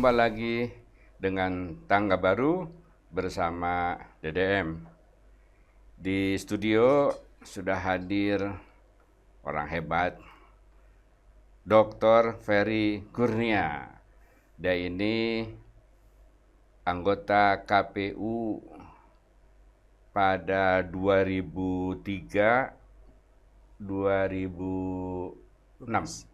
Jumpa lagi dengan Tangga Baru bersama DDM. Di studio sudah hadir orang hebat, Dr. Ferry Kurnia. Dia ini anggota KPU pada 2003, 2006.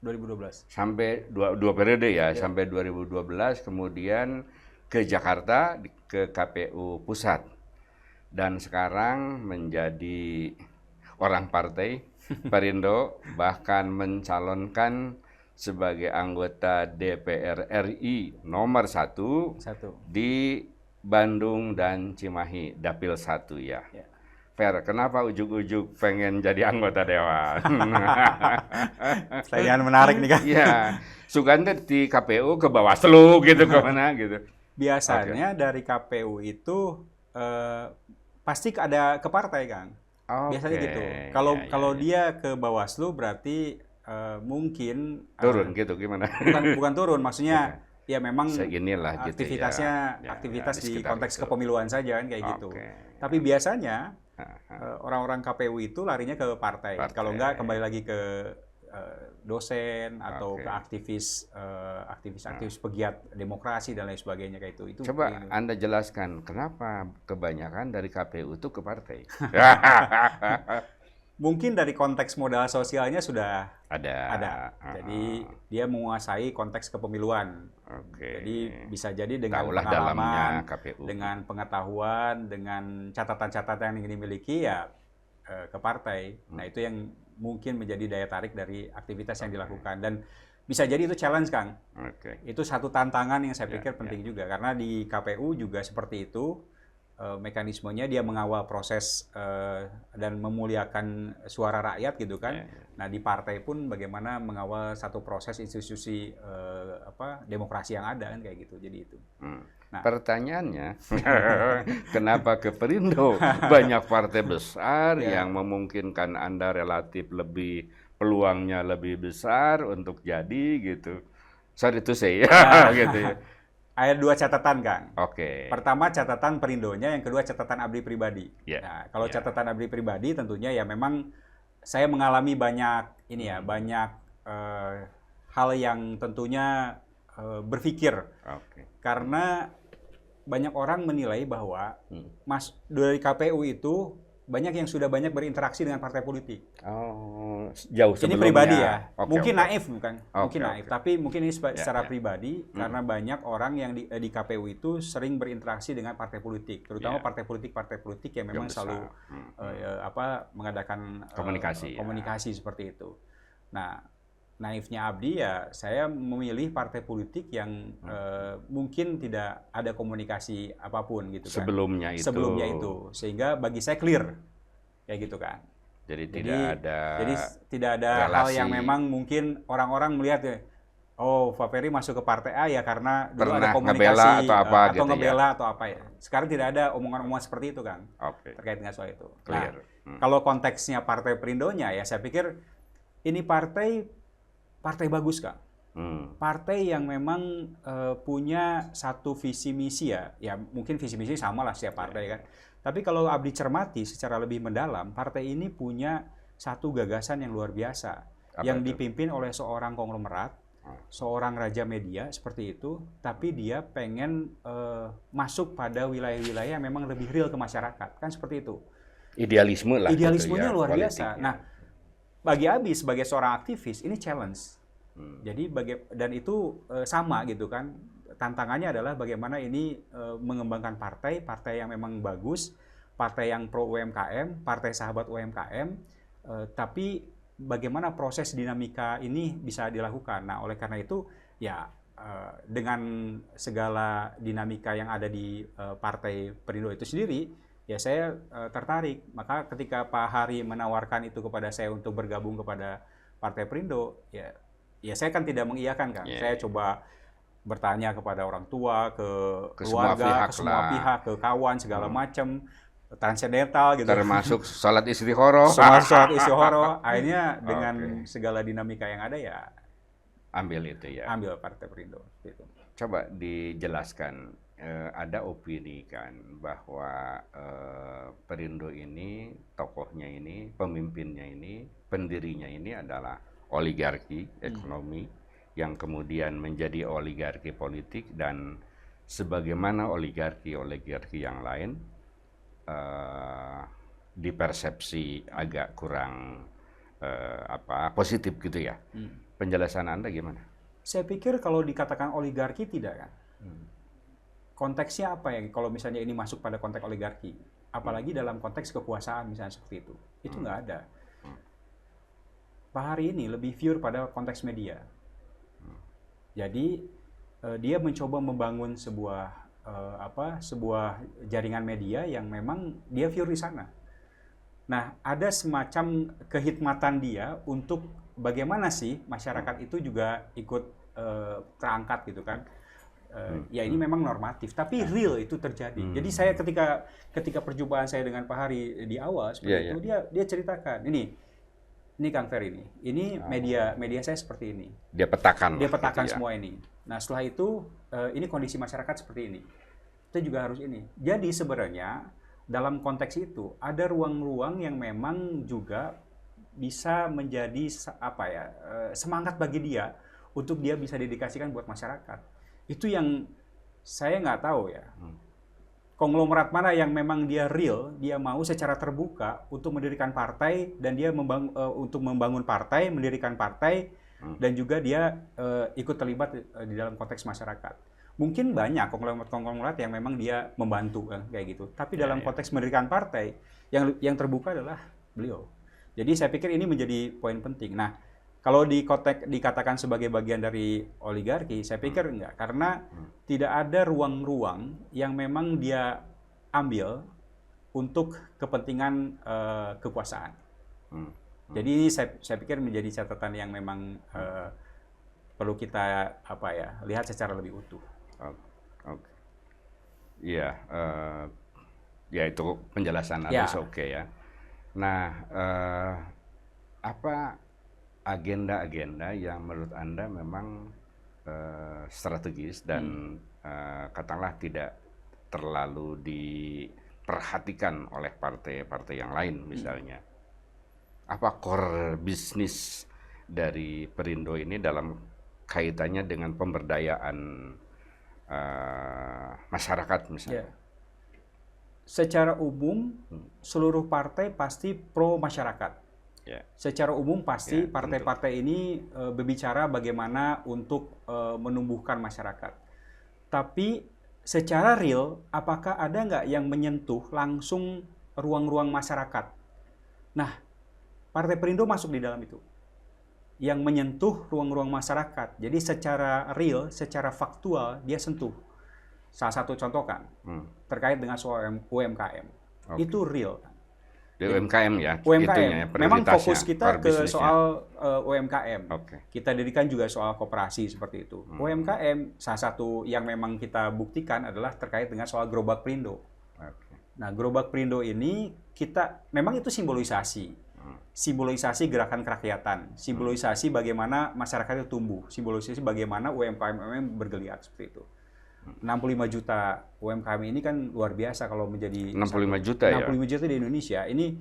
2012. Sampai dua periode ya, sampai 2012, kemudian ke Jakarta, ke KPU Pusat. Dan sekarang menjadi orang partai Perindo, bahkan mencalonkan sebagai anggota DPR RI nomor 1 di Bandung dan Cimahi, Dapil 1 ya. Fer, kenapa ujuk-ujuk pengen jadi anggota dewan? Pertanyaan menarik nih kan? Iya, sukanya di KPU ke Bawaslu gitu, kemana gitu. Biasanya dari KPU itu pasti ada ke partai kan? Biasanya gitu. Kalau dia ke Bawaslu berarti mungkin turun gitu, gimana? Bukan turun, maksudnya ya memang seginilah aktivitasnya gitu ya. aktivitas di konteks kepemiluan saja kan kayak gitu. Tapi biasanya orang-orang KPU itu larinya ke partai. Kalau enggak kembali lagi ke dosen atau ke aktivis pegiat demokrasi dan lain sebagainya kayak itu. Coba Anda jelaskan kenapa kebanyakan dari KPU itu ke partai. Mungkin dari konteks modal sosialnya sudah ada. Jadi dia menguasai konteks kepemiluan. Jadi bisa jadi dengan Taulah pengalaman, KPU. dengan pengetahuan, dengan catatan-catatan yang dimiliki ya ke partai. Nah itu yang mungkin menjadi daya tarik dari aktivitas yang dilakukan. Dan bisa jadi itu challenge, Kang. Itu satu tantangan yang saya pikir penting juga. Karena di KPU juga seperti itu. Mekanismenya dia mengawal proses dan memuliakan suara rakyat gitu kan. Nah di partai pun bagaimana mengawal satu proses institusi demokrasi yang ada kan kayak gitu. Jadi itu. Nah, pertanyaannya, kenapa ke Perindo? Banyak partai besar yang memungkinkan Anda relatif lebih peluangnya lebih besar untuk jadi gitu. Sorry to say gitu ya. Ada dua catatan, Kang. Pertama catatan Perindonya, yang kedua catatan Abdi pribadi. Nah, kalau catatan Abdi pribadi tentunya ya memang saya mengalami banyak banyak hal yang tentunya berpikir. Karena banyak orang menilai bahwa dari KPU itu banyak yang sudah banyak berinteraksi dengan partai politik. Jauh sebelumnya. Ini pribadi ya. Mungkin naif bukan? Mungkin naif. Tapi mungkin ini secara pribadi karena banyak orang yang di KPU itu sering berinteraksi dengan partai politik, terutama partai politik yang memang selalu mengadakan komunikasi seperti itu. Nah, naifnya Abdi ya saya memilih partai politik yang mungkin tidak ada komunikasi apapun gitu kan. Sebelumnya itu. Sehingga bagi saya clear. Kayak gitu kan. Jadi tidak ada hal yang memang mungkin orang-orang melihat Pak Ferry masuk ke partai A ya karena dulu ada komunikasi atau ngebela atau apa ya. Sekarang tidak ada omongan-omongan seperti itu kan. Terkait dengan soal itu. Nah, kalau konteksnya partai Perindonya ya saya pikir ini partai bagus, Kak. Partai yang memang punya satu visi misi ya mungkin visi misi sama lah setiap partai kan. Tapi kalau Abdi cermati secara lebih mendalam, partai ini punya satu gagasan yang luar biasa yang dipimpin oleh seorang konglomerat, seorang raja media seperti itu, tapi dia pengen masuk pada wilayah-wilayah yang memang lebih real ke masyarakat, kan seperti itu. Idealismenya luar biasa. Nah, bagi Abi sebagai seorang aktivis ini challenge. Jadi dan itu sama gitu kan. Tantangannya adalah bagaimana ini mengembangkan partai yang memang bagus, partai yang pro UMKM, partai sahabat UMKM, tapi bagaimana proses dinamika ini bisa dilakukan. Nah, oleh karena itu ya dengan segala dinamika yang ada di Partai Perindo itu sendiri, ya saya tertarik. Maka ketika Pak Hari menawarkan itu kepada saya untuk bergabung kepada Partai Perindo, ya saya kan tidak mengiyakan kan. Saya coba bertanya kepada orang tua, ke keluarga, ke semua pihak, ke kawan segala macam, transcendental gitu. Termasuk sholat istihoroh. Sholat istihoroh. Akhirnya dengan segala dinamika yang ada ya ambil itu ya. Ambil Partai Perindo gitu. coba dijelaskan. Ada opini kan bahwa Perindo ini, tokohnya ini, pemimpinnya ini, pendirinya ini adalah oligarki ekonomi yang kemudian menjadi oligarki politik, dan sebagaimana oligarki yang lain dipersepsi agak kurang positif gitu ya. Penjelasan Anda gimana? Saya pikir kalau dikatakan oligarki tidak kan. Konteksnya apa ya kalau misalnya ini masuk pada konteks oligarki? Apalagi dalam konteks kekuasaan misalnya seperti itu. Itu nggak ada. Pak Hari ini lebih pure pada konteks media. Jadi dia mencoba membangun sebuah sebuah jaringan media yang memang dia pure di sana. Nah, ada semacam kehikmatan dia untuk bagaimana sih masyarakat itu juga ikut terangkat gitu kan. Ya ini memang normatif, tapi real itu terjadi. Jadi saya ketika perjumpaan saya dengan Pak Hari di awal seperti itu, dia ceritakan ini Kang Ferry ini media saya seperti ini. Dia petakan gitu semua ini. Nah setelah itu ini kondisi masyarakat seperti ini. Kita juga harus ini. Jadi sebenarnya dalam konteks itu ada ruang-ruang yang memang juga bisa menjadi semangat bagi dia untuk dia bisa dedikasikan buat masyarakat. Itu yang saya nggak tahu ya. Konglomerat mana yang memang dia real, dia mau secara terbuka untuk mendirikan partai, dan dia untuk membangun partai, mendirikan partai, dan juga dia ikut terlibat di dalam konteks masyarakat. Mungkin banyak konglomerat yang memang dia membantu kan, kayak gitu. Tapi dalam konteks mendirikan partai, yang terbuka adalah beliau. Jadi saya pikir ini menjadi poin penting. Nah, kalau dikatakan sebagai bagian dari oligarki, saya pikir enggak. Karena tidak ada ruang-ruang yang memang dia ambil untuk kepentingan kekuasaan. Jadi saya pikir menjadi catatan yang memang perlu kita lihat secara lebih utuh. Oke. Iya, ya itu penjelasan Anda oke ya. Nah, apa agenda-agenda yang menurut Anda memang strategis dan katakanlah tidak terlalu diperhatikan oleh partai-partai yang lain misalnya? Apa core bisnis dari Perindo ini dalam kaitannya dengan pemberdayaan masyarakat misalnya? Secara umum seluruh partai pasti pro masyarakat. Secara umum pasti partai-partai ini berbicara bagaimana untuk menumbuhkan masyarakat. Tapi secara real, apakah ada nggak yang menyentuh langsung ruang-ruang masyarakat? Nah, Partai Perindo masuk di dalam itu. Yang menyentuh ruang-ruang masyarakat. Jadi secara real, secara faktual, dia sentuh. Salah satu contoh kan, terkait dengan soal UMKM. Itu real. Di UMKM ya, UMKM. Memang fokus kita ke soal UMKM. Kita dirikan juga soal koperasi seperti itu. UMKM salah satu yang memang kita buktikan adalah terkait dengan soal Gerobak Perindo. Nah, Gerobak Perindo ini memang itu simbolisasi gerakan kerakyatan, simbolisasi bagaimana masyarakat itu tumbuh, simbolisasi bagaimana UMKM bergeliat seperti itu. 65 juta UMKM ini kan luar biasa kalau menjadi 65 juta di Indonesia. Ini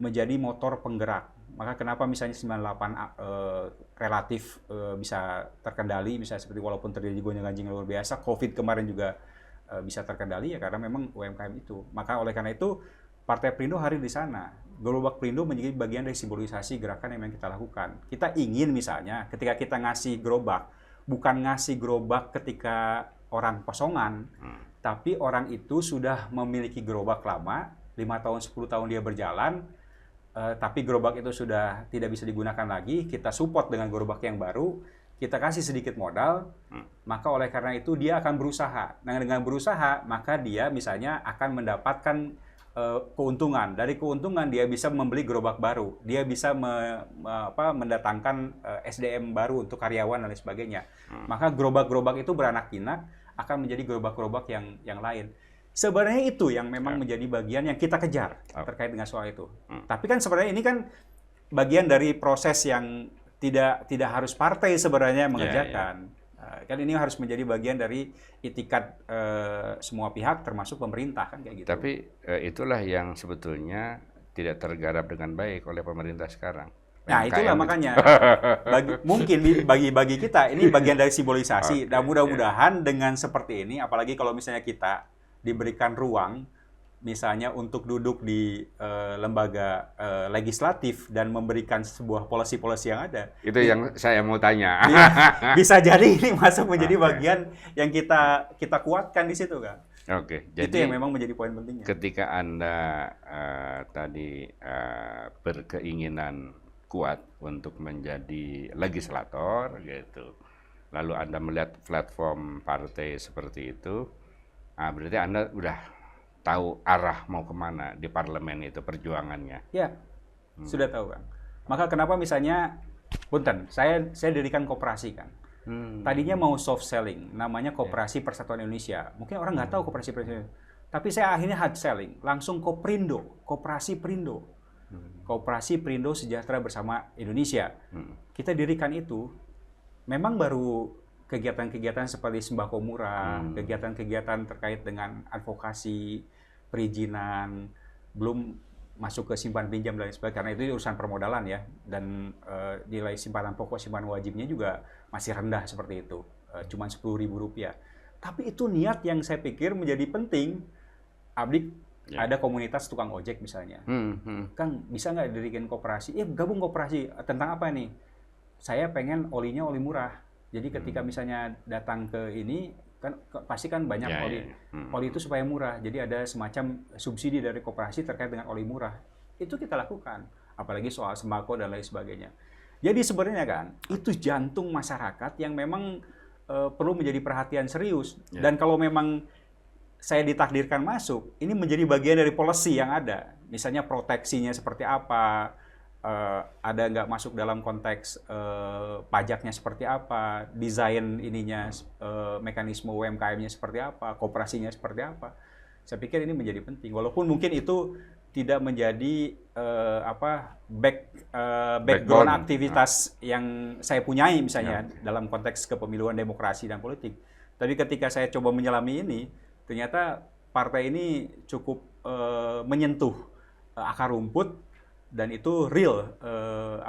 menjadi motor penggerak. Maka kenapa misalnya 98 relatif bisa terkendali, misalnya seperti walaupun terjadi gonjang-ganjing luar biasa, Covid kemarin juga bisa terkendali ya karena memang UMKM itu. Maka oleh karena itu Partai Perindo hadir di sana. Gerobak Perindo menjadi bagian dari simbolisasi gerakan yang kita lakukan. Kita ingin misalnya ketika kita ngasih gerobak, bukan ngasih gerobak ketika orang kosongan, tapi orang itu sudah memiliki gerobak lama, 5 tahun, 10 tahun dia berjalan, tapi gerobak itu sudah tidak bisa digunakan lagi, kita support dengan gerobak yang baru, kita kasih sedikit modal, maka oleh karena itu dia akan berusaha. Nah, dengan berusaha, maka dia misalnya akan mendapatkan keuntungan. Dari keuntungan dia bisa membeli gerobak baru, dia bisa mendatangkan SDM baru untuk karyawan dan lain sebagainya. Maka gerobak-gerobak itu beranak pinak akan menjadi gerobak-gerobak yang lain. Sebenarnya itu yang memang menjadi bagian yang kita kejar terkait dengan soal itu. Tapi kan sebenarnya ini kan bagian dari proses yang tidak harus partai sebenarnya mengerjakan. Kan ini harus menjadi bagian dari itikat semua pihak termasuk pemerintah kan kayak gitu. Tapi itulah yang sebetulnya tidak tergarap dengan baik oleh pemerintah sekarang. Nah, itulah makanya mungkin bagi kita ini bagian dari simbolisasi. Dan mudah-mudahan dengan seperti ini, apalagi kalau misalnya kita diberikan ruang misalnya untuk duduk di lembaga legislatif dan memberikan sebuah policy-policy yang ada. Itu yang saya mau tanya. Bisa jadi ini masuk menjadi bagian yang kita kuatkan di situ, kan. Oke, jadi itu yang memang menjadi poin pentingnya. Ketika Anda tadi berkeinginan kuat untuk menjadi legislator gitu, lalu Anda melihat platform partai seperti itu, berarti Anda udah tahu arah mau kemana di parlemen itu perjuangannya. Ya, sudah tahu, Kang. Maka kenapa misalnya, punten, saya dirikan koperasi, kan. Tadinya mau soft selling, namanya Koperasi Persatuan Indonesia. Mungkin orang nggak tahu Koperasi Persatuan Indonesia. Tapi saya akhirnya hard selling, langsung Koprindo, Koperasi Perindo. Koperasi Perindo Sejahtera Bersama Indonesia. Kita dirikan itu, memang baru kegiatan-kegiatan seperti sembako murah, kegiatan-kegiatan terkait dengan advokasi, perizinan, belum masuk ke simpan pinjam dan sebagainya, karena itu urusan permodalan ya, dan nilai simpanan pokok, simpanan wajibnya juga masih rendah seperti itu, cuma Rp10.000. Tapi itu niat yang saya pikir menjadi penting. Abdi ada komunitas tukang ojek misalnya, Kang bisa nggak dirikan koperasi? Gabung koperasi, tentang apa nih? Saya pengen olinya oli murah. Jadi ketika misalnya datang ke ini, kan pasti kan banyak oli itu supaya murah. Jadi ada semacam subsidi dari koperasi terkait dengan oli murah. Itu kita lakukan. Apalagi soal sembako dan lain sebagainya. Jadi sebenarnya kan, itu jantung masyarakat yang memang perlu menjadi perhatian serius. Dan kalau memang saya ditakdirkan masuk, ini menjadi bagian dari policy yang ada. Misalnya proteksinya seperti apa, ada nggak masuk dalam konteks pajaknya seperti apa, desain ininya, mekanisme UMKM-nya seperti apa, koperasinya seperti apa. Saya pikir ini menjadi penting. Walaupun mungkin itu tidak menjadi background aktivitas yang saya punyai misalnya dalam konteks kepemiluan, demokrasi dan politik. Tapi ketika saya coba menyelami ini, ternyata partai ini cukup menyentuh akar rumput. Dan itu real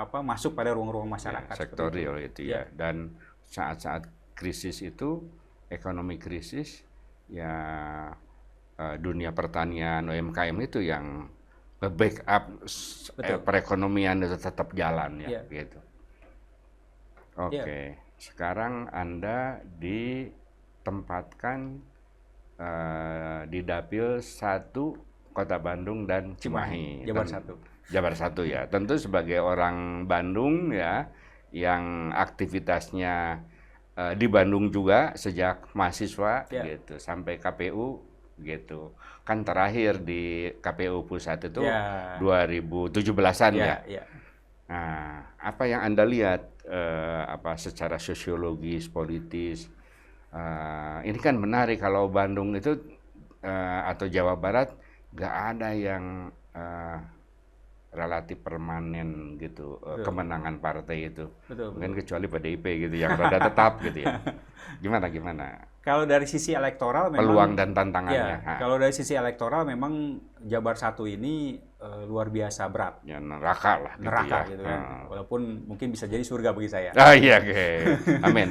masuk pada ruang-ruang masyarakat. Sektor real itu ya. Dan saat-saat krisis itu, ekonomi krisis, ya dunia pertanian, UMKM itu yang backup perekonomian itu tetap jalan ya, gitu. Oke. Sekarang Anda ditempatkan di Dapil 1 Kota Bandung dan Cimahi. Jabar 1 ya. Tentu sebagai orang Bandung ya, yang aktivitasnya di Bandung juga sejak mahasiswa gitu sampai KPU gitu. Kan terakhir di KPU Pusat itu 2017-an ya. Nah, apa yang Anda lihat secara sosiologis, politis? Ini kan menarik kalau Bandung itu atau Jawa Barat nggak ada yang relatif permanen gitu, kemenangan partai itu. Mungkin kecuali PDIP gitu yang rada tetap gitu ya. Gimana? Kalau dari sisi elektoral memang peluang dan tantangannya. Kalau dari sisi elektoral memang Jabar 1 ini luar biasa berat. Ya neraka lah gitu kan. Walaupun mungkin bisa jadi surga bagi saya. Iya, amin.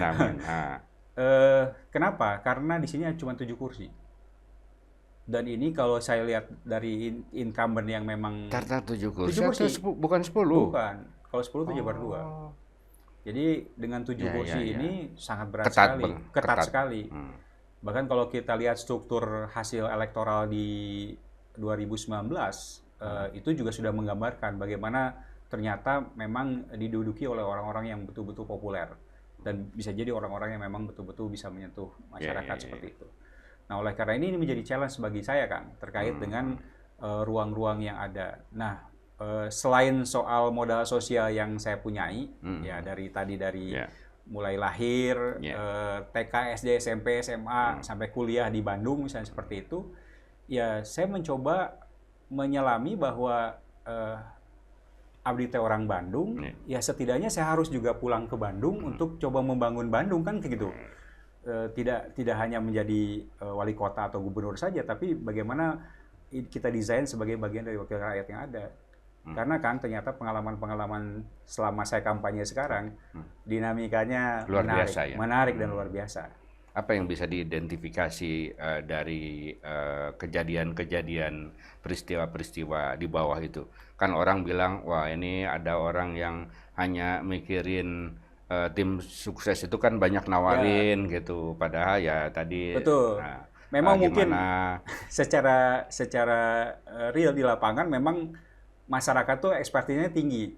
Kenapa? Karena di sini cuma 7 kursi. Dan ini kalau saya lihat dari incumbent yang memang... Tartar 7 kursi bukan 10? Bukan. Kalau 10 itu Jabar 2. Jadi dengan 7 kursi ini sangat berat sekali. Ketat sekali. Bahkan kalau kita lihat struktur hasil elektoral di 2019, itu juga sudah menggambarkan bagaimana ternyata memang diduduki oleh orang-orang yang betul-betul populer. Dan bisa jadi orang-orang yang memang betul-betul bisa menyentuh masyarakat seperti itu. Nah, oleh karena ini menjadi challenge bagi saya, Kang, terkait dengan ruang-ruang yang ada. Nah, selain soal modal sosial yang saya punyai, ya dari mulai lahir, TK, SD, SMP, SMA, sampai kuliah di Bandung misalnya seperti itu, ya saya mencoba menyelami bahwa abdi teh orang Bandung, ya setidaknya saya harus juga pulang ke Bandung untuk coba membangun Bandung kan kayak gitu. Tidak hanya menjadi wali kota atau gubernur saja, tapi bagaimana kita desain sebagai bagian dari wakil rakyat yang ada. Karena kan ternyata pengalaman-pengalaman selama saya kampanye sekarang, dinamikanya menarik dan luar biasa. Apa yang bisa diidentifikasi dari kejadian-kejadian, peristiwa-peristiwa di bawah itu? Kan orang bilang, wah ini ada orang yang hanya mikirin tim sukses itu kan banyak nawarin gitu. Padahal ya tadi. Betul. Nah, memang mungkin secara real di lapangan memang masyarakat tuh ekspektasinya tinggi.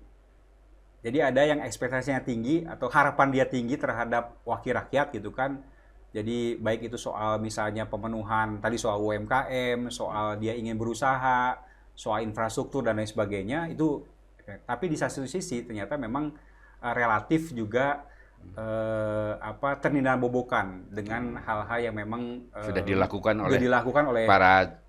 Jadi ada yang ekspektasinya tinggi atau harapan dia tinggi terhadap wakil rakyat gitu kan. Jadi baik itu soal misalnya pemenuhan, tadi soal UMKM, soal dia ingin berusaha, soal infrastruktur dan lain sebagainya itu. Tapi di satu sisi ternyata memang relatif juga ternindas bobokan dengan hal-hal yang memang sudah dilakukan oleh para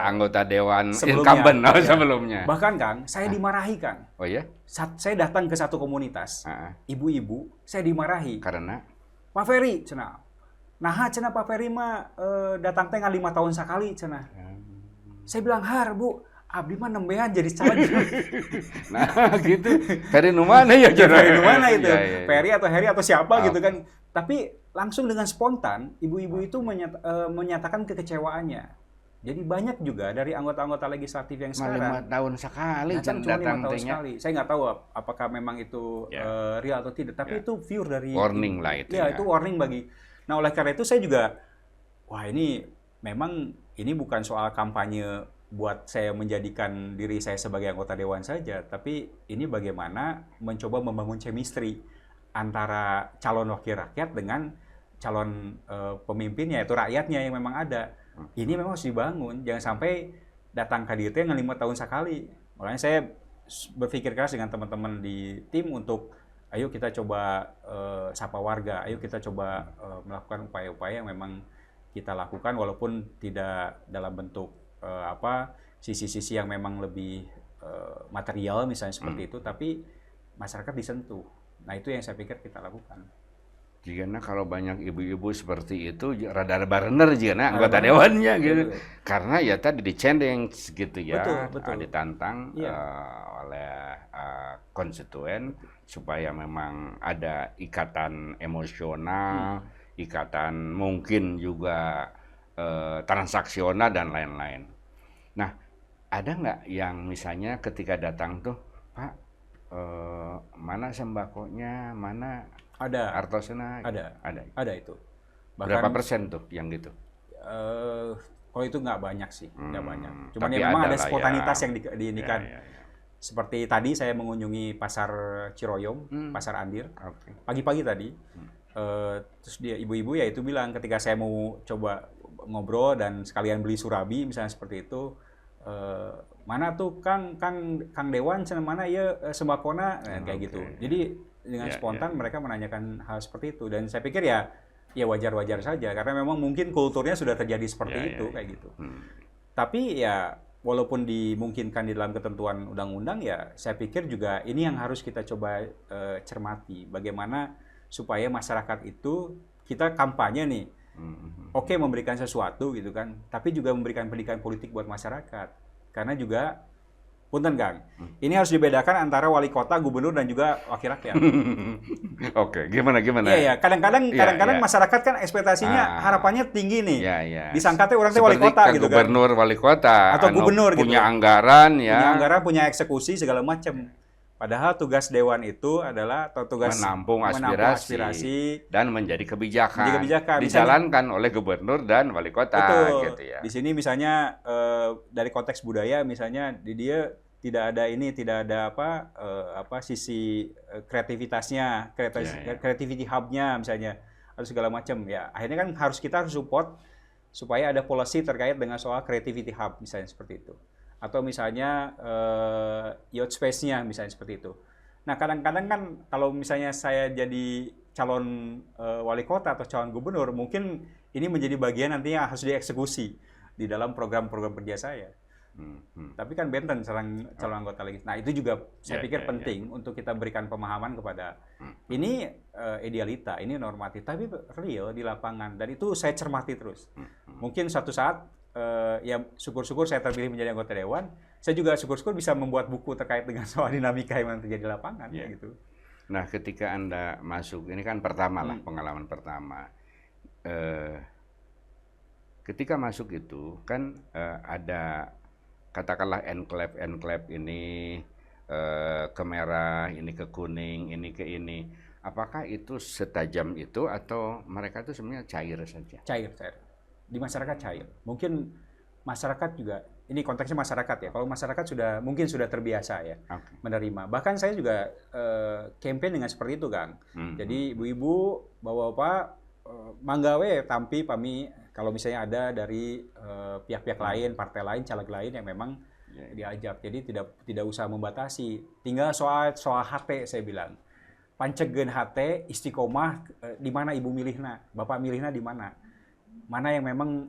anggota dewan incumbent sebelumnya. Bahkan Kang, saya dimarahi Kang. Oh ya? Saya datang ke satu komunitas, ibu-ibu, saya dimarahi. Karena? Pak Ferry, cenah. Nah, cenah Pak Ferry mah datang teh 5 tahun sekali cenah. Saya bilang, "Har, Bu, abdi mah nembean jadi caleg." Nah, gitu. Ferry nu mana ya? Ferry nu mana itu? Ya. Ferry atau Harry atau siapa gitu kan. Tapi langsung dengan spontan, ibu-ibu itu menyatakan kekecewaannya. Jadi banyak juga dari anggota-anggota legislatif yang sekarang 5 tahun sekali cuma 5 tahun sekali. Saya nggak tahu apakah memang itu real atau tidak, tapi itu view dari warning lah itu. Ya, itu warning bagi. Nah, oleh karena itu saya juga ini memang ini bukan soal kampanye buat saya menjadikan diri saya sebagai anggota dewan saja, tapi ini bagaimana mencoba membangun chemistry antara calon wakil rakyat dengan calon pemimpinnya, yaitu rakyatnya yang memang ada. Ini memang harus dibangun, jangan sampai datang ke DT yang 5 tahun sekali. Makanya saya berpikir keras dengan teman-teman di tim untuk ayo kita coba sapa warga, ayo kita coba melakukan upaya-upaya yang memang kita lakukan walaupun tidak dalam bentuk sisi-sisi yang memang lebih material misalnya seperti itu, tapi masyarakat disentuh. Nah, itu yang saya pikir kita lakukan. Jika kalau banyak ibu-ibu seperti itu, rada bener jika anggota dewannya gitu. Betul. Karena ya tadi dicendeng gitu ya, betul. Ditantang oleh konstituen supaya memang ada ikatan emosional, ikatan mungkin juga transaksional dan lain-lain. Nah, ada nggak yang misalnya ketika datang tuh, Pak, mana sembakonya, mana Artosena? Ada itu. Bahkan, berapa persen tuh yang gitu? Kalau itu nggak banyak sih, nggak banyak. Cuman ya memang ada spontanitas yang diinikan. Seperti tadi saya mengunjungi pasar Ciroyom, pasar Andir, pagi-pagi tadi. Terus dia ibu-ibu ya itu bilang ketika saya mau coba ngobrol dan sekalian beli surabi misalnya seperti itu, mana tuh Kang Dewan, mana ya sembakona, kayak gitu. Jadi dengan spontan mereka menanyakan hal seperti itu, dan saya pikir ya wajar-wajar saja karena memang mungkin kulturnya sudah terjadi seperti itu kayak gitu. Tapi ya walaupun dimungkinkan di dalam ketentuan undang-undang, ya saya pikir juga ini yang harus kita coba cermati bagaimana supaya masyarakat itu kita kampanye nih, oke, memberikan sesuatu gitu kan, tapi juga memberikan pendidikan politik buat masyarakat. Karena juga punten Kang, ini harus dibedakan antara wali kota, gubernur, dan juga wakil rakyat. Oke, gimana? Iya, kadang-kadang masyarakat kan ekspektasinya harapannya tinggi nih. Disangka teh orang teh wali kota gitu kan. Gubernur, wali kota. Atau gubernur gitu. Punya anggaran ya. Punya anggaran, punya eksekusi segala macam. Padahal tugas dewan itu adalah tugas menampung aspirasi dan menjadi kebijakan. Dijalankan oleh gubernur dan wali kota. Betul. Gitu ya. Di sini misalnya dari konteks budaya misalnya di dia tidak ada sisi kreativitasnya, creativity hub-nya misalnya atau segala macam ya. Akhirnya kan kita harus support supaya ada policy terkait dengan soal creativity hub misalnya seperti itu. Atau misalnya youth space-nya misalnya seperti itu. Nah, kadang-kadang kan kalau misalnya saya jadi calon wali kota atau calon gubernur, mungkin ini menjadi bagian nantinya harus dieksekusi di dalam program-program kerja saya. Tapi kan benten calon anggota legislatif. Nah itu juga saya pikir penting untuk kita berikan pemahaman kepada ini idealita, ini normatif, tapi real di lapangan. Dan itu saya cermati terus. Mungkin suatu saat ya syukur-syukur saya terpilih menjadi anggota dewan. Saya juga syukur-syukur bisa membuat buku terkait dengan soal dinamika yang terjadi di lapangan, gitu. Nah, ketika Anda masuk, ini kan pertama lah, pengalaman pertama. Ketika masuk itu, kan ada, katakanlah enklave ini ke merah, ini ke kuning, ini ke ini. Apakah itu setajam itu, atau mereka itu sebenarnya cair saja? Cair. Di masyarakat cair. Mungkin masyarakat juga, ini konteksnya masyarakat ya. Kalau masyarakat mungkin sudah terbiasa ya menerima. Bahkan saya juga campaign dengan seperti itu, Kang. Jadi ibu-ibu, bapak-bapak, manggawe tampi pami kalau misalnya ada dari pihak-pihak lain, partai lain, caleg lain yang memang diajak. Jadi tidak usah membatasi. Tinggal soal HT saya bilang. Pancegen HT, istiqomah, di mana ibu milihna, bapak milihna di mana. Mana yang memang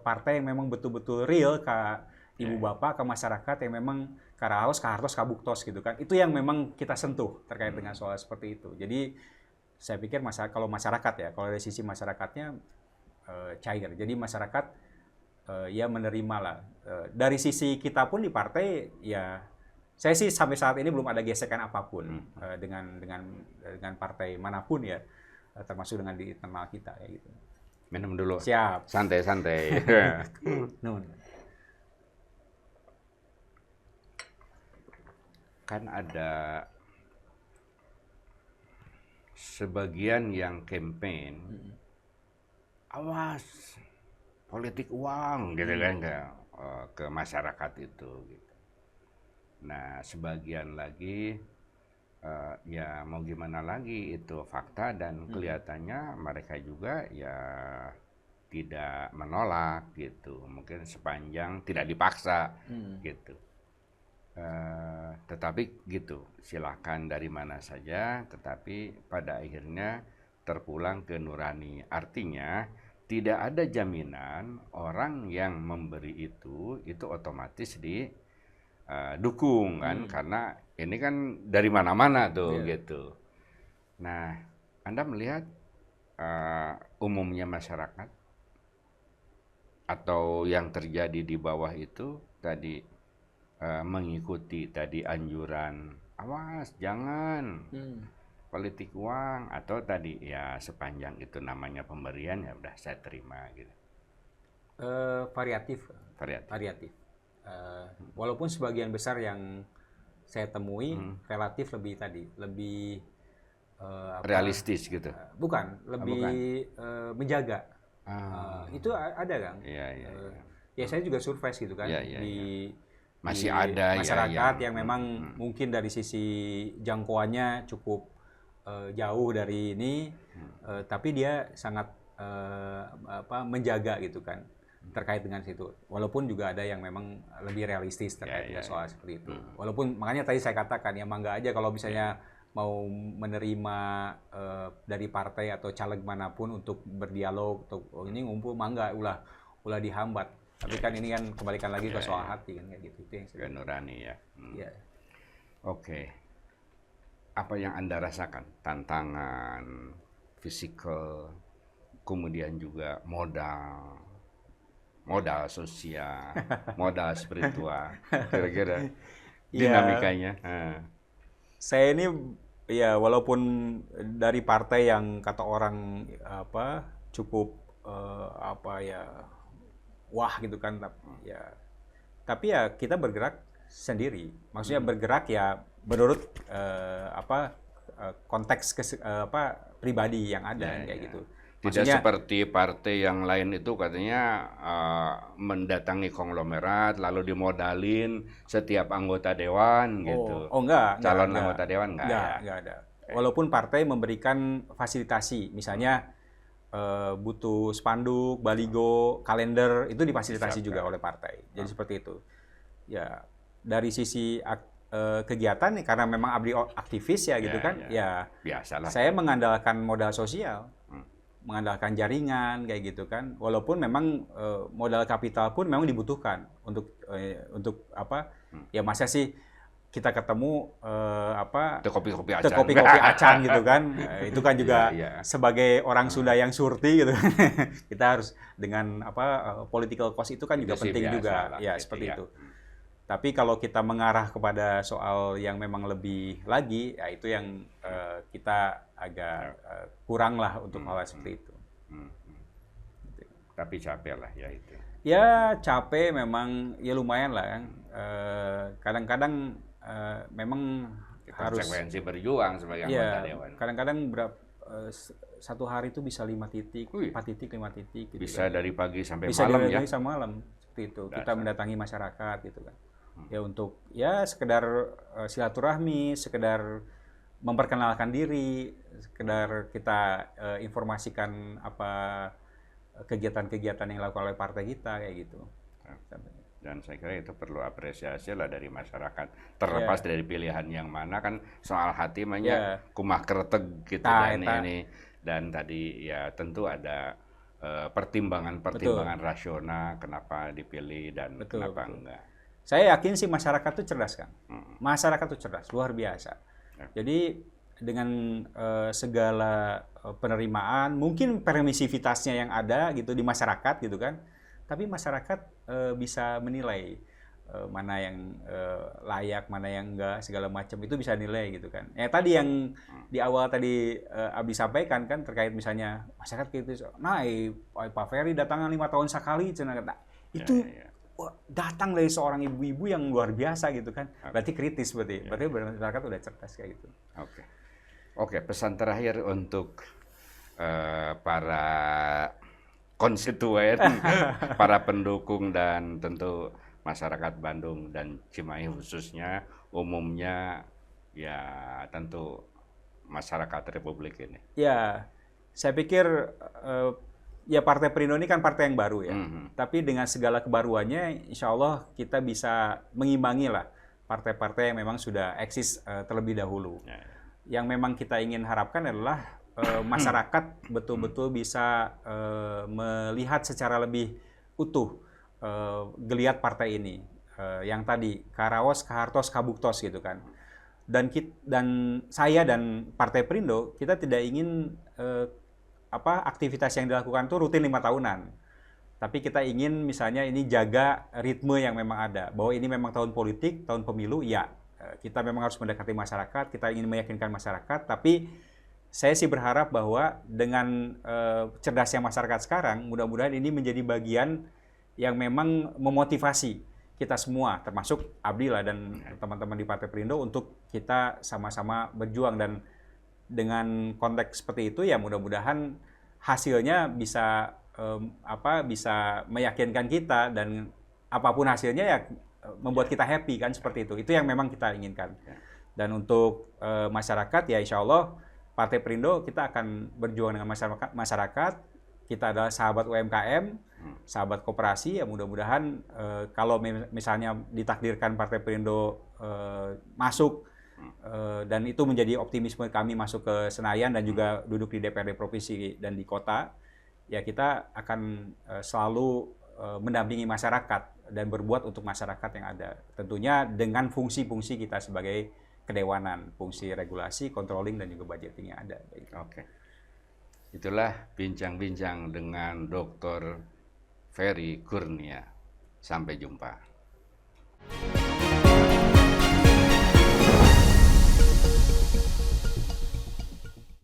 partai yang memang betul-betul real ke ibu bapak, ke masyarakat yang memang karaos, kahartos, kabuktos gitu kan. Itu yang memang kita sentuh terkait dengan soal seperti itu. Jadi saya pikir kalau masyarakat ya, kalau dari sisi masyarakatnya cair. Jadi masyarakat ya menerima lah. Dari sisi kita pun di partai ya, saya sih sampai saat ini belum ada gesekan apapun dengan partai manapun ya, termasuk dengan di internal kita ya gitu. Minum dulu. Siap. Santai-santai. Kan ada sebagian yang campaign, awas politik uang gitu kan ke masyarakat itu. Gitu. Nah sebagian lagi ya mau gimana lagi, itu fakta dan kelihatannya mereka juga ya tidak menolak gitu, mungkin sepanjang tidak dipaksa gitu. Tetapi gitu, silahkan dari mana saja, tetapi pada akhirnya terpulang ke nurani. Artinya tidak ada jaminan orang yang memberi itu otomatis didukung kan, karena ini kan dari mana-mana tuh gitu. Nah, Anda melihat umumnya masyarakat atau yang terjadi di bawah itu tadi mengikuti tadi anjuran awas jangan politik uang, atau tadi ya sepanjang itu namanya pemberian ya udah saya terima gitu. Variatif. Walaupun sebagian besar yang saya temui relatif lebih realistis gitu. Bukan, lebih menjaga. Itu ada Kang. Ya saya juga survei gitu kan masih ada masyarakat yang memang mungkin dari sisi jangkauannya cukup jauh dari ini, tapi dia sangat menjaga gitu kan terkait dengan situ. Walaupun juga ada yang memang lebih realistis terkait dengan soal seperti itu. Walaupun makanya tadi saya katakan ya mangga aja kalau misalnya mau menerima dari partai atau caleg manapun untuk berdialog atau ini ngumpul mangga ulah dihambat. Tapi kan ini kan kembalikan lagi ke soal hati kan kayak gitu. Itu yang ke nurani ya. Oke. Apa yang Anda rasakan? Tantangan fisikal, kemudian juga modal sosial, modal spiritual, kira-kira dinamikanya. Saya ini ya walaupun dari partai yang kata orang cukup wah gitu kan, tapi ya kita bergerak sendiri. Maksudnya bergerak ya menurut konteks pribadi yang ada kayak gitu. Tidak seperti partai yang lain itu katanya mendatangi konglomerat lalu dimodalin setiap anggota dewan gitu. Enggak. Calon anggota dewan enggak ada. Walaupun partai memberikan fasilitasi, misalnya butuh spanduk, baligo, kalender itu difasilitasi juga oleh partai. Jadi seperti itu. Ya dari sisi kegiatan karena memang abdi aktivis ya gitu kan. Ya biasalah. Saya mengandalkan modal sosial. mengandalkan jaringan kayak gitu kan. Walaupun memang modal kapital pun memang dibutuhkan untuk apa? Ya masa sih kita ketemu Teu kopi-kopi acan. teu kopi-kopi acan gitu kan. Itu kan juga Iya, iya. sebagai orang Sunda yang surti gitu kan. Kita harus dengan political cost itu kan juga Itu sih penting biasa juga. lah, Ya, gitu seperti ya. itu. Tapi kalau kita mengarah kepada soal yang memang lebih lagi, ya itu yang kita agak kurang lah untuk hal seperti itu. Hmm. Tapi capek lah ya itu. Ya capek memang, ya lumayan lah kan. Kadang-kadang memang harus, Konsekuensi berjuang sebagai ya anggota dewan. kadang-kadang satu hari itu bisa 5 titik, Wih. 4 titik, 5 titik gitu Bisa kan. dari pagi sampai Bisa malam dari ya. pagi sampai malam seperti itu. Kita Dasar. mendatangi masyarakat gitu kan. Ya untuk ya sekedar silaturahmi, sekedar memperkenalkan diri, sekedar kita informasikan apa kegiatan-kegiatan yang dilakukan oleh partai kita kayak gitu. Dan saya kira itu perlu apresiasi lah dari masyarakat. Terlepas dari pilihan yang mana kan soal hati mahnya kumah kereteg gitu dan ini. Dan tadi ya tentu ada pertimbangan-pertimbangan rasional kenapa dipilih dan kenapa enggak. Saya yakin sih masyarakat itu cerdas kan. Masyarakat itu cerdas, luar biasa. Jadi dengan segala penerimaan, mungkin permisivitasnya yang ada gitu di masyarakat gitu kan. Tapi masyarakat bisa menilai mana yang layak, mana yang enggak, segala macam itu bisa nilai gitu kan. Tadi yang di awal tadi Abdi sampaikan kan terkait misalnya masyarakat gitu, nah Pak Ferry datangan 5 tahun sekali, itu wah, datang dari seorang ibu-ibu yang luar biasa gitu kan. Berarti kritis berarti masyarakat udah cerdas kayak gitu. Oke, pesan terakhir untuk para konstituen, para pendukung dan tentu masyarakat Bandung dan Cimahi khususnya, umumnya ya tentu masyarakat Republik ini. Ya, saya pikir ya Partai Perindo ini kan partai yang baru ya. Tapi dengan segala kebaruannya, insya Allah kita bisa mengimbangi lah partai-partai yang memang sudah eksis terlebih dahulu. Yang memang kita ingin harapkan adalah masyarakat betul-betul bisa melihat secara lebih utuh geliat partai ini. Yang tadi, karaos, kahartos, kabuktos gitu kan. Dan saya dan Partai Perindo, kita tidak ingin aktivitas yang dilakukan itu rutin 5 tahunan. Tapi kita ingin misalnya ini jaga ritme yang memang ada. Bahwa ini memang tahun politik, tahun pemilu, ya. Kita memang harus mendekati masyarakat, kita ingin meyakinkan masyarakat, tapi saya sih berharap bahwa dengan cerdasnya masyarakat sekarang, mudah-mudahan ini menjadi bagian yang memang memotivasi kita semua, termasuk Abdi lah dan teman-teman di Partai Perindo untuk kita sama-sama berjuang. Dan dengan konteks seperti itu ya mudah-mudahan hasilnya bisa bisa meyakinkan kita, dan apapun hasilnya ya membuat kita happy kan, seperti itu. Itu yang memang kita inginkan. Dan untuk masyarakat ya insya Allah Partai Perindo kita akan berjuang dengan masyarakat. Kita adalah sahabat UMKM, sahabat koperasi, ya mudah-mudahan kalau misalnya ditakdirkan Partai Perindo masuk dan itu menjadi optimisme kami masuk ke Senayan dan juga duduk di DPRD provinsi dan di kota, ya kita akan selalu mendampingi masyarakat dan berbuat untuk masyarakat yang ada. Tentunya dengan fungsi-fungsi kita sebagai kedewanan, fungsi regulasi, controlling, dan juga budgeting yang ada. Oke. Itulah bincang-bincang dengan Dr. Ferry Kurnia. Sampai jumpa.